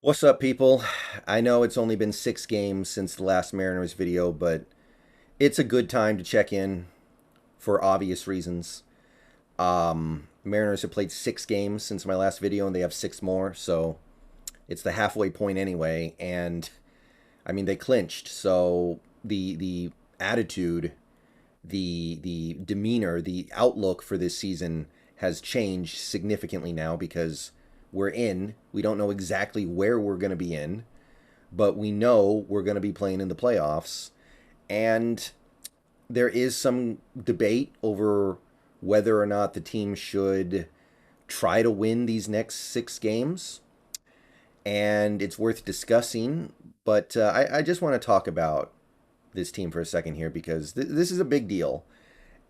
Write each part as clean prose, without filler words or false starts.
What's up, people? I know it's only been 6 games since the last Mariners video, but it's a good time to check in for obvious reasons. Mariners have played 6 games since my last video, and they have 6 more, so it's the halfway point anyway. And I mean, they clinched, so the attitude, the demeanor, the outlook for this season has changed significantly now because we're in. We don't know exactly where we're going to be in, but we know we're going to be playing in the playoffs. And there is some debate over whether or not the team should try to win these next 6 games. And it's worth discussing. But I just want to talk about this team for a second here because this is a big deal.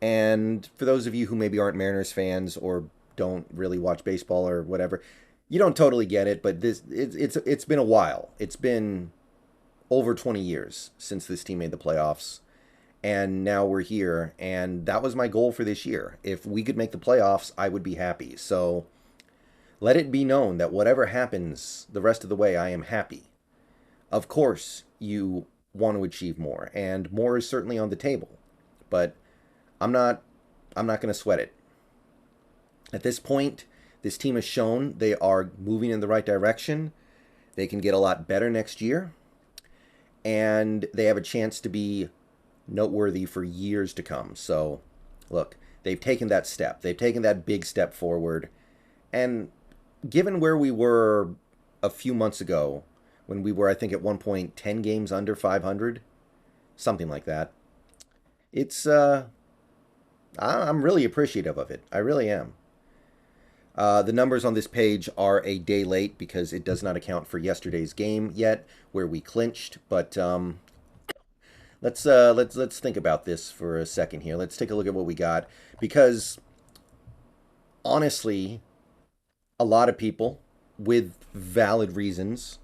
And for those of you who maybe aren't Mariners fans or don't really watch baseball or whatever, you don't totally get it. But it's been a while. It's been over 20 years since this team made the playoffs. And now we're here. And that was my goal for this year. If we could make the playoffs, I would be happy. So let it be known that whatever happens the rest of the way, I am happy. Of course, you want to achieve more, and more is certainly on the table. But I'm not I'm not going to sweat it. At this point, this team has shown they are moving in the right direction. They can get a lot better next year, and they have a chance to be noteworthy for years to come. So, look, they've taken that step. They've taken that big step forward. And given where we were a few months ago, when we were, I think, at one point 10 games under 500, something like that, it's I'm really appreciative of it. I really am. The numbers on this page are a day late because it does not account for yesterday's game yet, where we clinched. But let's think about this for a second here. Let's take a look at what we got because honestly, a lot of people with valid reasons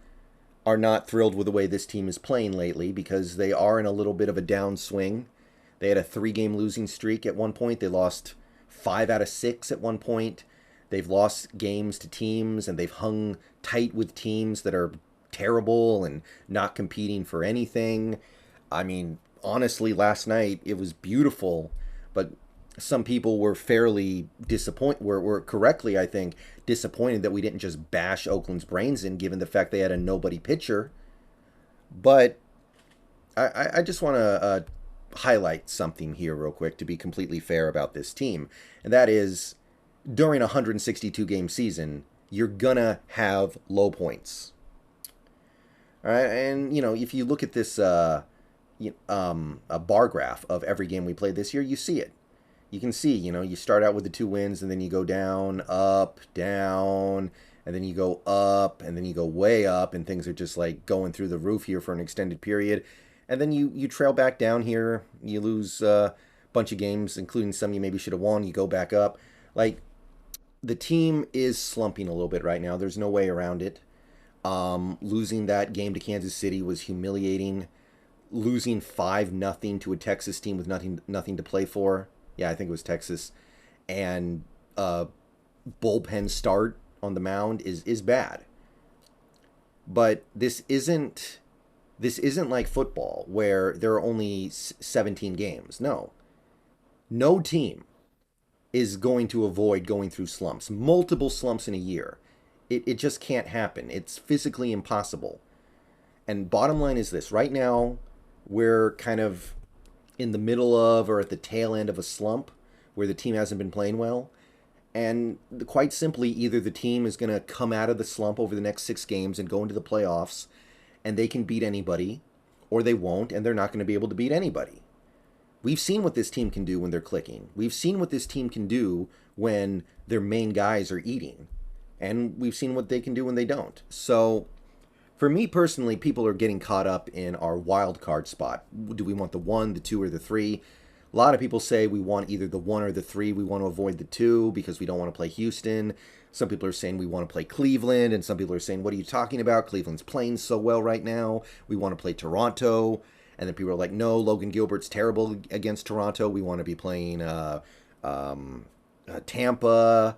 are not thrilled with the way this team is playing lately because they are in a little bit of a downswing. They had a 3 game losing streak at one point. They lost 5 out of 6 at one point. They've lost games to teams and they've hung tight with teams that are terrible and not competing for anything. I mean, honestly, last night it was beautiful, but some people were fairly disappointed, were correctly, I think, disappointed that we didn't just bash Oakland's brains in, given the fact they had a nobody pitcher. But I just want to highlight something here real quick to be completely fair about this team, and that is during a 162 game season, you're gonna have low points. All right, and if you look at this a bar graph of every game we played this year, you see it. You can see, you start out with the 2 wins, and then you go down, up, down, and then you go up, and then you go way up, and things are just like going through the roof here for an extended period. And then you trail back down here. You lose a bunch of games, including some you maybe should have won. You go back up. Like, the team is slumping a little bit right now. There's no way around it. Losing that game to Kansas City was humiliating. Losing 5-0 to a Texas team with nothing to play for. Yeah, I think it was Texas. And bullpen start on the mound is bad. But this isn't like football where there are only 17 games. No team is going to avoid going through slumps, multiple slumps in a year. It just can't happen. It's physically impossible. And bottom line is this: right now, we're kind of in the middle of or at the tail end of a slump where the team hasn't been playing well. And quite simply, either the team is going to come out of the slump over the next 6 games and go into the playoffs and they can beat anybody, or they won't and they're not going to be able to beat anybody. We've seen what this team can do when they're clicking. We've seen what this team can do when their main guys are eating. And we've seen what they can do when they don't. So, for me personally, people are getting caught up in our wild card spot. Do we want the 1, the 2, or the 3? A lot of people say we want either the 1 or the 3. We want to avoid the 2 because we don't want to play Houston. Some people are saying we want to play Cleveland, and some people are saying, what are you talking about? Cleveland's playing so well right now. We want to play Toronto. And then people are like, no, Logan Gilbert's terrible against Toronto. We want to be playing Tampa.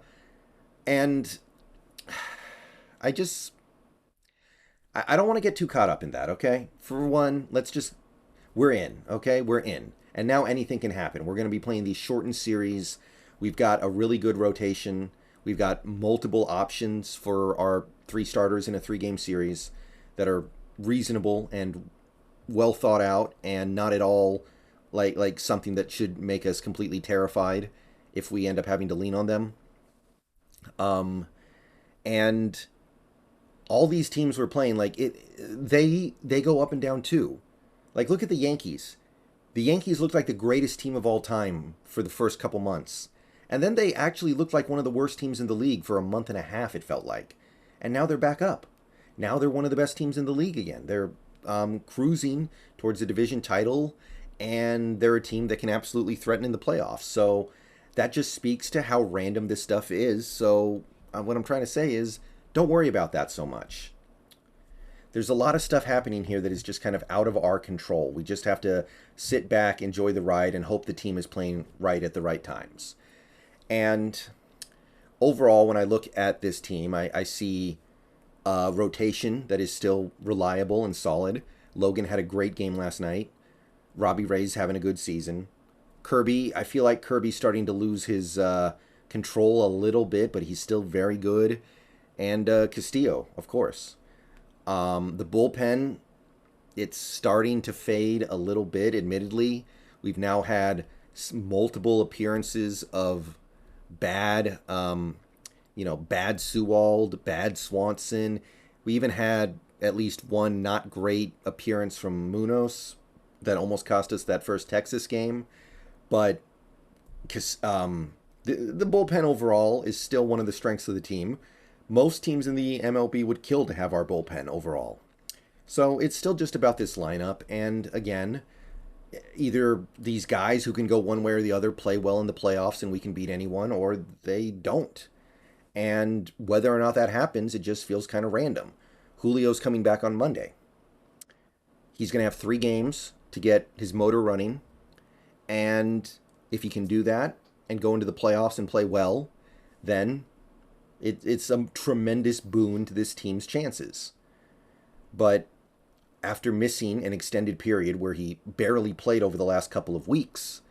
And I just I don't want to get too caught up in that, okay? For one, we're in, okay? We're in. And now anything can happen. We're going to be playing these shortened series. We've got a really good rotation. We've got multiple options for our three starters in a 3-game series that are reasonable and well thought out and not at all like something that should make us completely terrified if we end up having to lean on them. And all these teams we're playing, they go up and down too. Like, look at the Yankees. The Yankees looked like the greatest team of all time for the first couple months. And then they actually looked like one of the worst teams in the league for a month and a half, it felt like. And now they're back up. Now they're one of the best teams in the league again. They're cruising towards the division title, and they're a team that can absolutely threaten in the playoffs. So that just speaks to how random this stuff is. So what I'm trying to say is, don't worry about that so much. There's a lot of stuff happening here that is just kind of out of our control. We just have to sit back, enjoy the ride, and hope the team is playing right at the right times. And overall, when I look at this team, I see rotation that is still reliable and solid. Logan had a great game last night. Robbie Ray's having a good season. Kirby, I feel like Kirby's starting to lose his control a little bit, but he's still very good. And Castillo, of course. The bullpen, it's starting to fade a little bit, admittedly. We've now had multiple appearances of bad Sewald, bad Swanson. We even had at least one not great appearance from Munoz that almost cost us that first Texas game. But the bullpen overall is still one of the strengths of the team. Most teams in the MLB would kill to have our bullpen overall. So it's still just about this lineup. And again, either these guys who can go one way or the other play well in the playoffs and we can beat anyone, or they don't. And whether or not that happens, it just feels kind of random. Julio's coming back on Monday. He's going to have 3 games to get his motor running. And if he can do that and go into the playoffs and play well, then it's a tremendous boon to this team's chances. But after missing an extended period where he barely played over the last couple of weeks,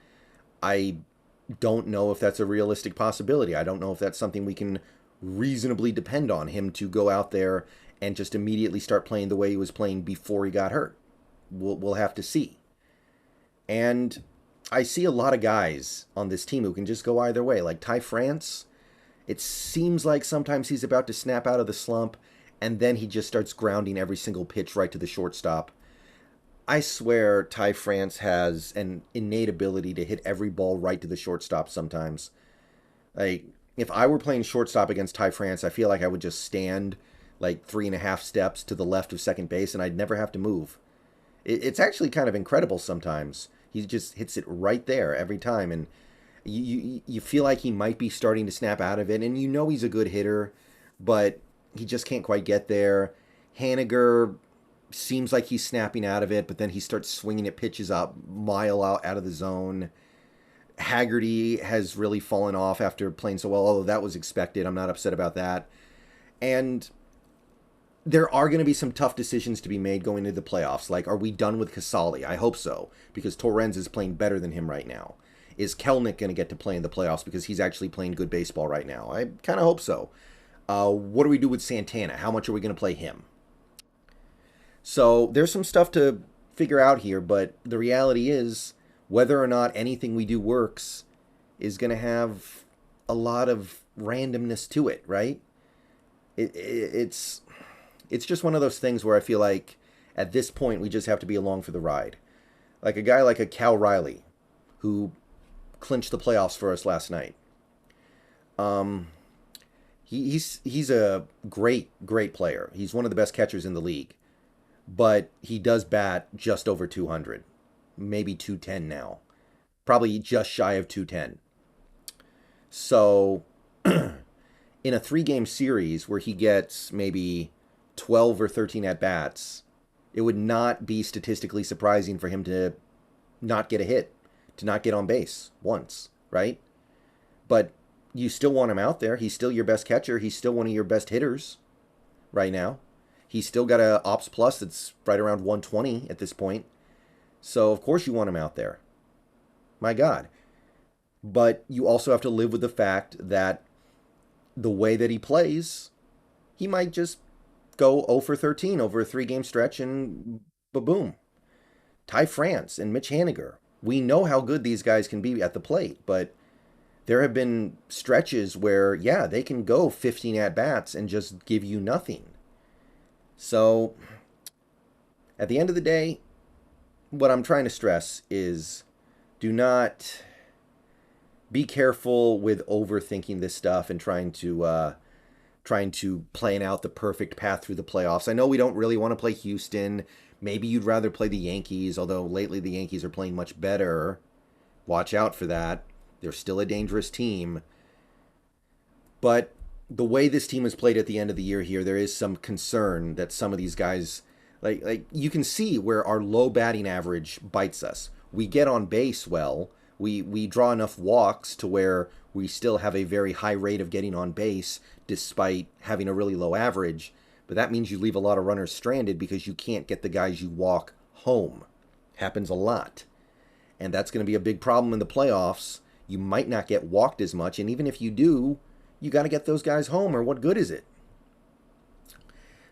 I don't know if that's a realistic possibility. I don't know if that's something we can reasonably depend on him to go out there and just immediately start playing the way he was playing before he got hurt. We'll have to see. And I see a lot of guys on this team who can just go either way. Like Tai France, it seems like sometimes he's about to snap out of the slump, and then he just starts grounding every single pitch right to the shortstop. I swear Tai France has an innate ability to hit every ball right to the shortstop sometimes. Like, if I were playing shortstop against Tai France, I feel like I would just stand like 3.5 steps to the left of second base, and I'd never have to move. It's actually kind of incredible sometimes. He just hits it right there every time, and you feel like he might be starting to snap out of it, and you know he's a good hitter, but he just can't quite get there. Haniger seems like he's snapping out of it, but then he starts swinging at pitches up mile out of the zone. Haggerty has really fallen off after playing so well, although that was expected. I'm not upset about that. And there are going to be some tough decisions to be made going into the playoffs. Like, are we done with Casale? I hope so, because Torrens is playing better than him right now. Is Kelnick going to get to play in the playoffs because he's actually playing good baseball right now? I kind of hope so. What do we do with Santana? How much are we going to play him? So there's some stuff to figure out here, but the reality is whether or not anything we do works is going to have a lot of randomness to it, right? It's just one of those things where I feel like at this point we just have to be along for the ride. Like a guy like a Cal Riley, who clinched the playoffs for us last night. He's a great player. He's one of the best catchers in the league. But he does bat just over 200. Maybe 210 now. Probably just shy of 210. So, in a 3-game series where he gets maybe 12 or 13 at-bats, it would not be statistically surprising for him to not get a hit, to not get on base once, right? But you still want him out there. He's still your best catcher. He's still one of your best hitters right now. He's still got a ops plus that's right around 120 at this point. So of course you want him out there. My God. But you also have to live with the fact that the way that he plays, he might just go 0 for 13 over a 3-game stretch and boom. Tai France and Mitch Haniger. We know how good these guys can be at the plate, but there have been stretches where, yeah, they can go 15 at-bats and just give you nothing. So, at the end of the day, what I'm trying to stress is do not be careful with overthinking this stuff and trying to plan out the perfect path through the playoffs. I know we don't really want to play Houston. Maybe you'd rather play the Yankees, although lately the Yankees are playing much better. Watch out for that. They're still a dangerous team. But the way this team has played at the end of the year here, there is some concern that some of these guys, like you can see where our low batting average bites us. We get on base well. We draw enough walks to where we still have a very high rate of getting on base despite having a really low average. But that means you leave a lot of runners stranded because you can't get the guys you walk home. Happens a lot. And that's going to be a big problem in the playoffs. You might not get walked as much, and even if you do, you got to get those guys home, or what good is it?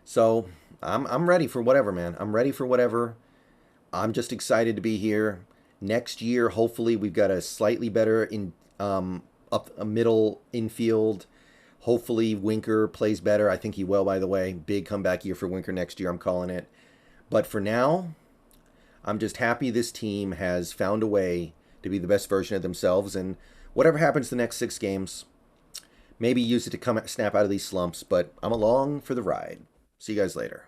So I'm ready for whatever, man. I'm ready for whatever. I'm just excited to be here. Next year, hopefully, we've got a slightly better up a middle infield. Hopefully, Winker plays better. I think he will, by the way. Big comeback year for Winker next year, I'm calling it. But for now, I'm just happy this team has found a way to be the best version of themselves. And whatever happens the next 6 games, maybe use it to snap out of these slumps. But I'm along for the ride. See you guys later.